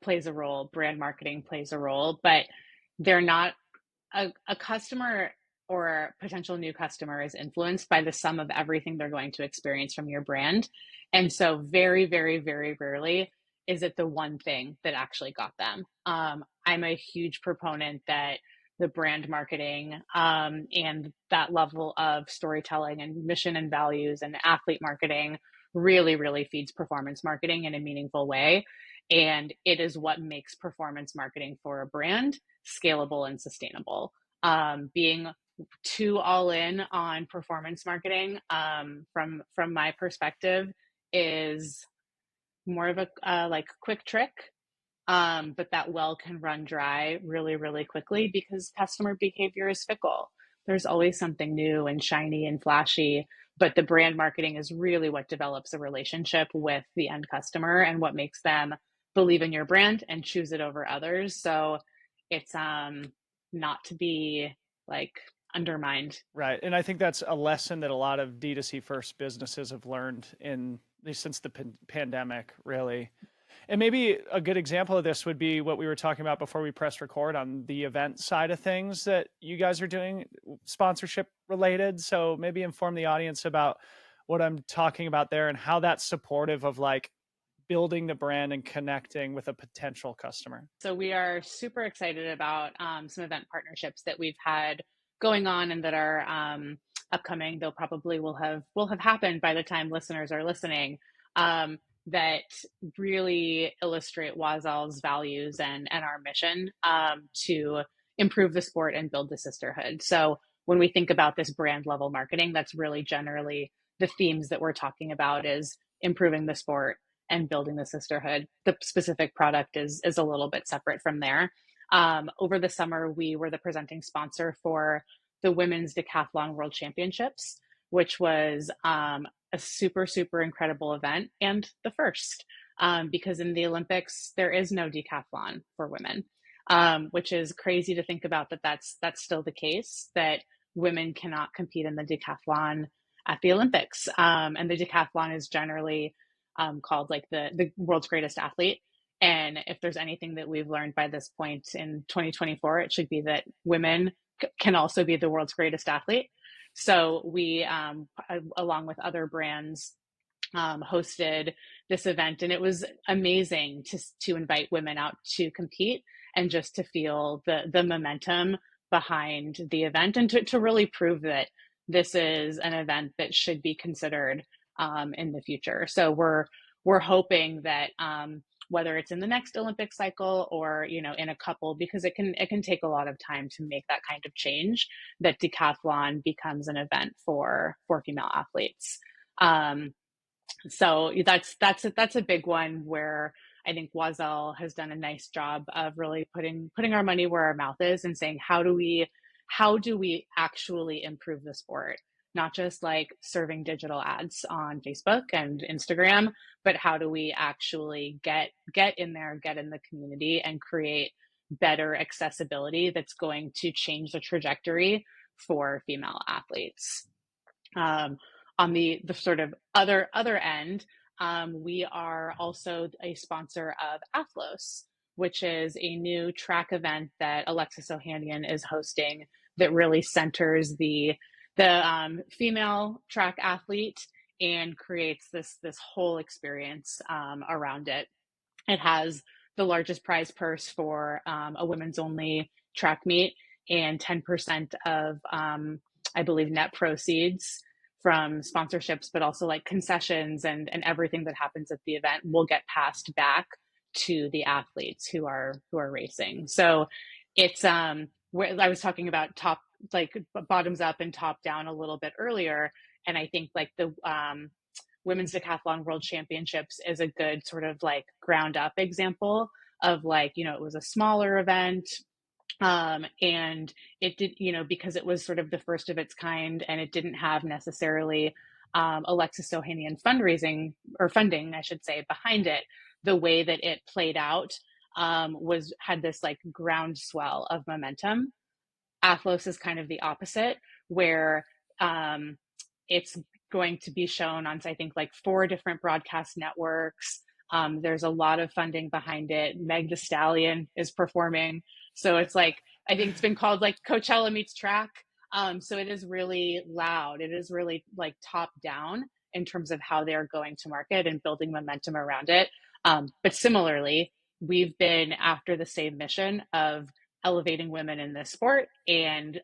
plays a role, brand marketing plays a role, but they're not. A customer or a potential new customer is influenced by the sum of everything they're going to experience from your brand. And so very, very, very rarely is it the one thing that actually got them. I'm a huge proponent that the brand marketing and that level of storytelling and mission and values and athlete marketing really, really feeds performance marketing in a meaningful way. And it is what makes performance marketing for a brand scalable and sustainable. Being too all in on performance marketing, from my perspective, is more of a like quick trick, but that well can run dry really, really quickly because customer behavior is fickle. There's always something new and shiny and flashy, but the brand marketing is really what develops a relationship with the end customer and what makes them believe in your brand and choose it over others. So it's not to be like undermined. Right. And I think that's a lesson that a lot of D2C first businesses have learned in least since the pandemic, really. And maybe a good example of this would be what we were talking about before we pressed record on the event side of things that you guys are doing, sponsorship related. So maybe inform the audience about what I'm talking about there and how that's supportive of like building the brand and connecting with a potential customer. So we are super excited about some event partnerships that we've had going on and that are upcoming. They'll probably will have happened by the time listeners are listening. That really illustrate Oiselle's values and our mission to improve the sport and build the sisterhood. So when we think about this brand level marketing, that's really generally the themes that we're talking about is improving the sport and building the sisterhood. The specific product is a little bit separate from there. Over the summer, we were the presenting sponsor for the Women's Decathlon World Championships, which was a super, super incredible event and the first, because in the Olympics, there is no decathlon for women, which is crazy to think about that's still the case, that women cannot compete in the decathlon at the Olympics. And the decathlon is generally called like the world's greatest athlete. And if there's anything that we've learned by this point in 2024, it should be that women can also be the world's greatest athlete. So we, along with other brands, hosted this event, and it was amazing to invite women out to compete and just to feel the momentum behind the event and to really prove that this is an event that should be considered in the future. So we're hoping that whether it's in the next Olympic cycle or in a couple, because it can take a lot of time to make that kind of change, that decathlon becomes an event for female athletes. So that's a big one where I think Oiselle has done a nice job of really putting our money where our mouth is and saying, how do we actually improve the sport? Not just like serving digital ads on Facebook and Instagram, but how do we actually get in there, get in the community and create better accessibility that's going to change the trajectory for female athletes. On the sort of other end, we are also a sponsor of Athlos, which is a new track event that Alexis Ohanian is hosting that really centers the female track athlete and creates this whole experience around it. It has the largest prize purse for a women's only track meet, and 10% of I believe net proceeds from sponsorships, but also like concessions and everything that happens at the event will get passed back to the athletes who are racing. So it's where I was talking about top, like bottoms up and top down a little bit earlier, and I think like the Women's Decathlon World Championships is a good sort of like ground up example of like, it was a smaller event. And it did, because it was sort of the first of its kind and it didn't have necessarily Alexis Ohanian fundraising or funding, I should say, behind it. The way that it played out had this like groundswell of momentum. Athlos is kind of the opposite, where it's going to be shown on, I think, like 4 different broadcast networks. There's a lot of funding behind it. Meg Thee Stallion is performing. So it's like, I think it's been called like Coachella meets track. So it is really loud. It is really like top down in terms of how they're going to market and building momentum around it. But similarly, we've been after the same mission of elevating women in this sport and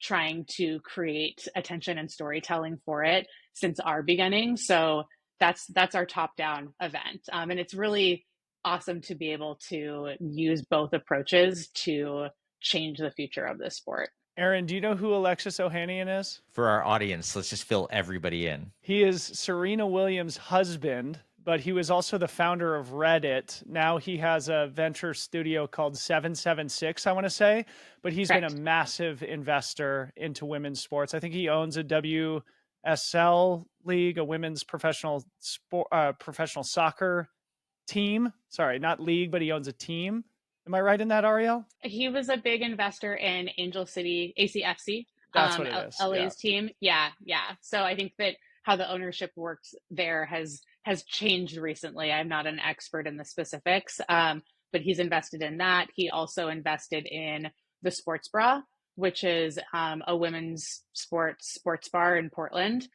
trying to create attention and storytelling for it since our beginning. So that's our top down event. And it's really awesome to be able to use both approaches to change the future of this sport. Aaron, do you know who Alexis Ohanian is? For our audience, let's just fill everybody in. He is Serena Williams' husband, but he was also the founder of Reddit. Now he has a venture studio called 776, I want to say, but he's Correct. been a massive investor into women's sports. I think he owns a WSL league, a women's professional soccer team. Sorry, not league, but he owns a team. Am I right in that, Arielle? He was a big investor in Angel City ACFC. That's what it is. LA's team. Yeah. So I think that how the ownership works there has changed recently. I'm not an expert in the specifics, but he's invested in that. He also invested in the Sports Bra, which is a women's sports bar in Portland.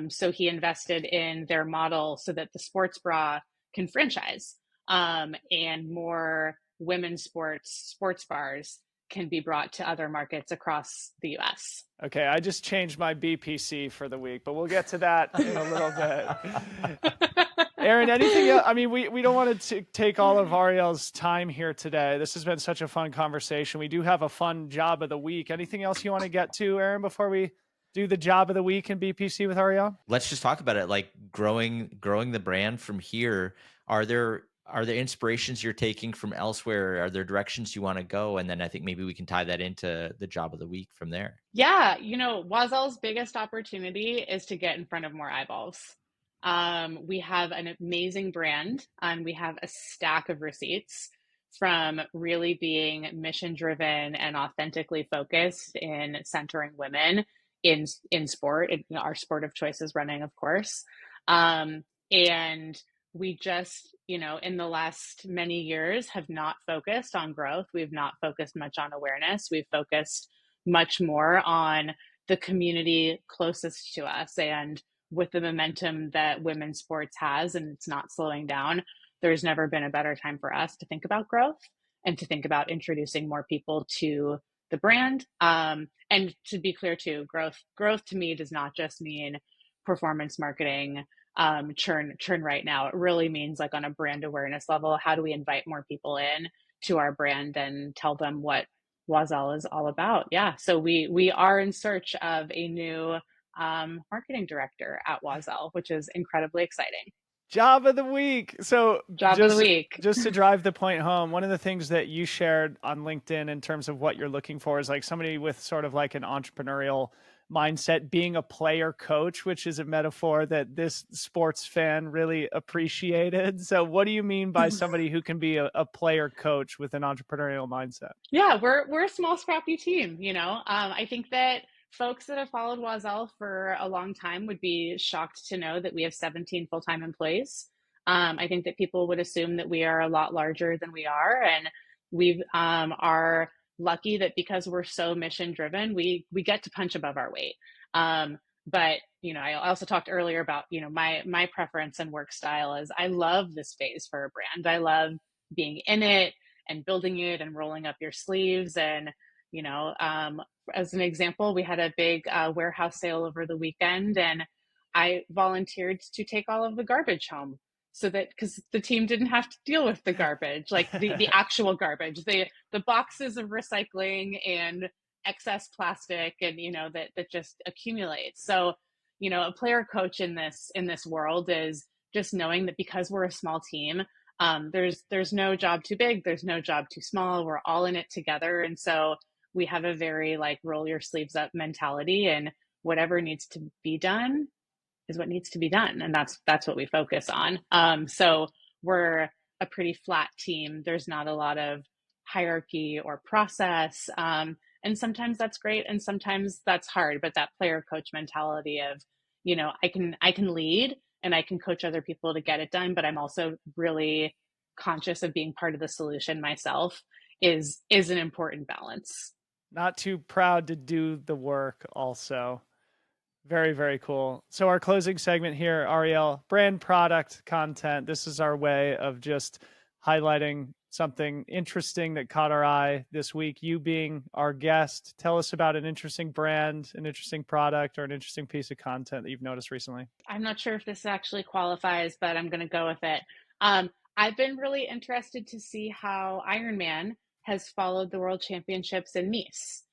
So he invested in their model so that the Sports Bra can franchise, and more women's sports bars can be brought to other markets across the US. Okay, I just changed my BPC for the week, but we'll get to that in a little bit. Aaron, anything else? I mean, we don't want to take all of Arielle's time here today. This has been such a fun conversation. We do have a fun job of the week. Anything else you want to get to, Aaron, before we do the job of the week in BPC with Arielle? Let's just talk about it, like growing the brand from here. Are there inspirations you're taking from elsewhere? Are there directions you want to go? And then I think maybe we can tie that into the job of the week from there. Yeah, Oiselle's biggest opportunity is to get in front of more eyeballs. We have an amazing brand, and we have a stack of receipts from really being mission driven and authentically focused in centering women in sport. Our sport of choice is running, of course. And we just, in the last many years have not focused on growth. We've not focused much on awareness. We've focused much more on the community closest to us. And with the momentum that women's sports has, and it's not slowing down, there's never been a better time for us to think about growth and to think about introducing more people to the brand. And to be clear too, growth to me does not just mean performance marketing, churn right now. It really means, like, on a brand awareness level, how do we invite more people in to our brand and tell them what Oiselle is all about? Yeah. So we are in search of a new marketing director at Oiselle, which is incredibly exciting. Job of the week. So Job of the week. Just to drive the point home, one of the things that you shared on LinkedIn in terms of what you're looking for is like somebody with sort of like an entrepreneurial mindset, being a player coach, which is a metaphor that this sports fan really appreciated. So what do you mean by somebody who can be a player coach with an entrepreneurial mindset? Yeah, we're a small, scrappy team. I think that folks that have followed Oiselle for a long time would be shocked to know that we have 17 full-time employees. I think that people would assume that we are a lot larger than we are, and we are lucky that because we're so mission driven, we get to punch above our weight. But I also talked earlier about my preference and work style is I love this phase for a brand. I love being in it and building it and rolling up your sleeves. And as an example, we had a big warehouse sale over the weekend, and I volunteered to take all of the garbage home, so that, because the team didn't have to deal with the garbage, like the actual garbage, the boxes of recycling and excess plastic, and that just accumulates. So a player coach in this world is just knowing that because we're a small team, there's no job too big, there's no job too small, we're all in it together. And so we have a very like roll your sleeves up mentality, and whatever needs to be done is what needs to be done. And that's what we focus on. So we're a pretty flat team. There's not a lot of hierarchy or process. And sometimes that's great, and sometimes that's hard. But that player coach mentality of, I can lead and I can coach other people to get it done, but I'm also really conscious of being part of the solution myself is an important balance. Not too proud to do the work also. Very, very cool. So our closing segment here, Arielle, brand, product, content. This is our way of just highlighting something interesting that caught our eye this week. You being our guest, tell us about an interesting brand, an interesting product, or an interesting piece of content that you've noticed recently. I'm not sure if this actually qualifies, but I'm going to go with it. I've been really interested to see how Ironman has followed the World Championships in Nice.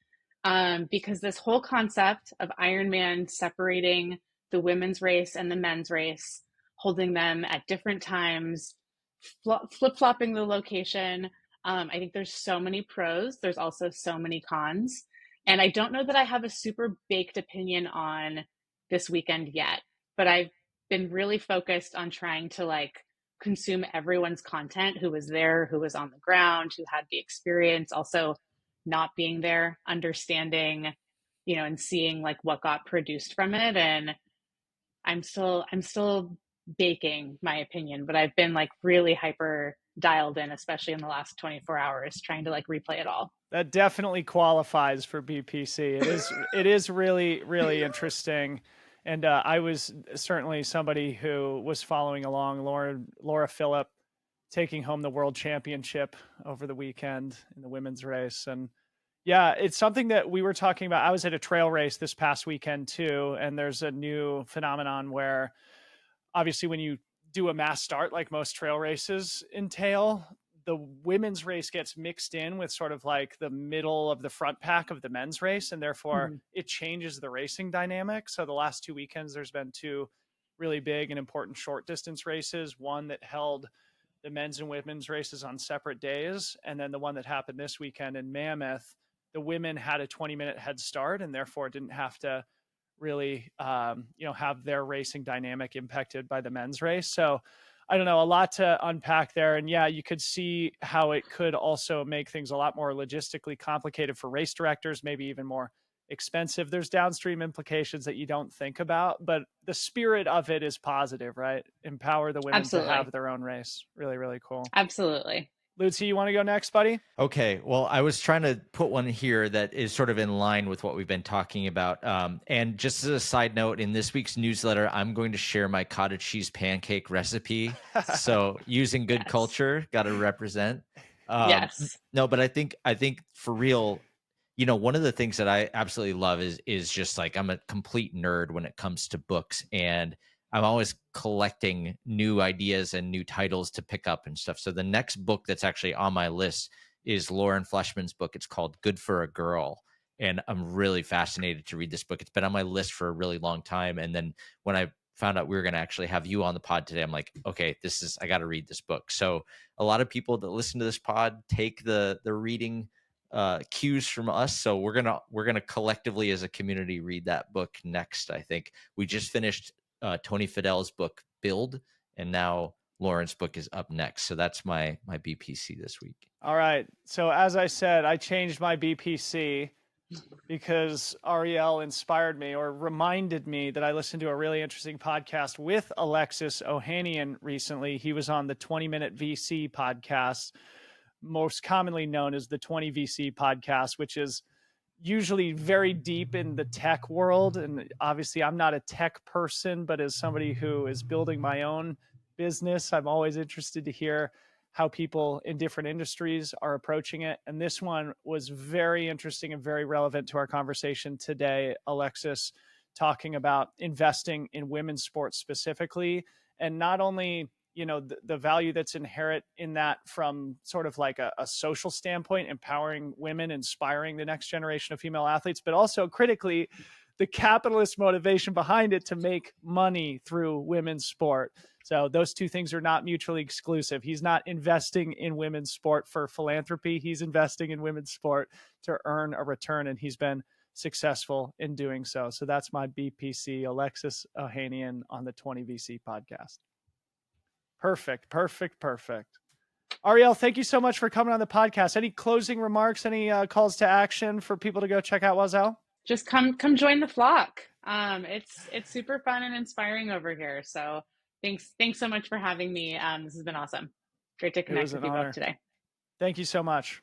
Because this whole concept of Ironman separating the women's race and the men's race, holding them at different times, flip-flopping the location, I think there's so many pros. There's also so many cons. And I don't know that I have a super baked opinion on this weekend yet, but I've been really focused on trying to consume everyone's content who was there, who was on the ground, who had the experience, also not being there, understanding, and seeing what got produced from it. And I'm still baking my opinion, but I've been like really hyper dialed in, especially in the last 24 hours, trying to like replay it all. That definitely qualifies for BPC. It is really really interesting, and I was certainly somebody who was following along. Laura Phillip taking home the world championship over the weekend in the women's race, and yeah, it's something that we were talking about. I was at a trail race this past weekend too, and there's a new phenomenon where obviously when you do a mass start like most trail races entail, the women's race gets mixed in with sort of like the middle of the front pack of the men's race, and therefore Mhm. it changes the racing dynamic. So the last 2 weekends there's been two really big and important short distance races, one that held the men's and women's races on separate days, and then the one that happened this weekend in Mammoth, the women had a 20-minute head start and therefore didn't have to really have their racing dynamic impacted by the men's race. So I don't know, a lot to unpack there. And yeah, you could see how it could also make things a lot more logistically complicated for race directors, maybe even more expensive. There's downstream implications that you don't think about, but the spirit of it is positive, right? Empower the women to Absolutely. have their own race. Really, really cool. Absolutely. Lucy, you want to go next, buddy? Okay, well, I was trying to put one here that is sort of in line with what we've been talking about. And just as a side note, in this week's newsletter, I'm going to share my cottage cheese pancake recipe. So using good Yes. culture, got to represent. Yes. No, but I think for real, one of the things that I absolutely love is just like I'm a complete nerd when it comes to books, and I'm always collecting new ideas and new titles to pick up and stuff. So the next book that's actually on my list is Lauren Fleshman's book. It's called Good for a Girl. And I'm really fascinated to read this book. It's been on my list for a really long time. And then when I found out we were going to actually have you on the pod today, I'm like, okay, I got to read this book. So a lot of people that listen to this pod take the reading cues from us. So we're gonna collectively as a community read that book next. I think we just finished Tony Fidel's book Build, and now Lauren's book is up next. So that's my BPC this week. All right. So as I said, I changed my BPC because Arielle inspired me or reminded me that I listened to a really interesting podcast with Alexis Ohanian recently. He was on the 20-Minute VC podcast, most commonly known as the 20 VC podcast, which is usually very deep in the tech world. And obviously, I'm not a tech person, but as somebody who is building my own business, I'm always interested to hear how people in different industries are approaching it. And this one was very interesting and very relevant to our conversation today. Alexis talking about investing in women's sports specifically, and not only the value that's inherent in that from sort of like a social standpoint, empowering women, inspiring the next generation of female athletes, but also critically the capitalist motivation behind it to make money through women's sport. So those two things are not mutually exclusive. He's not investing in women's sport for philanthropy. He's investing in women's sport to earn a return, and he's been successful in doing so. So that's my BPC, Alexis Ohanian on the 20 VC podcast. Perfect. Arielle, thank you so much for coming on the podcast. Any closing remarks, any calls to action for people to go check out Oiselle? Just come join the flock. It's super fun and inspiring over here. So thanks so much for having me. This has been awesome. Great to connect with you both today. Thank you so much.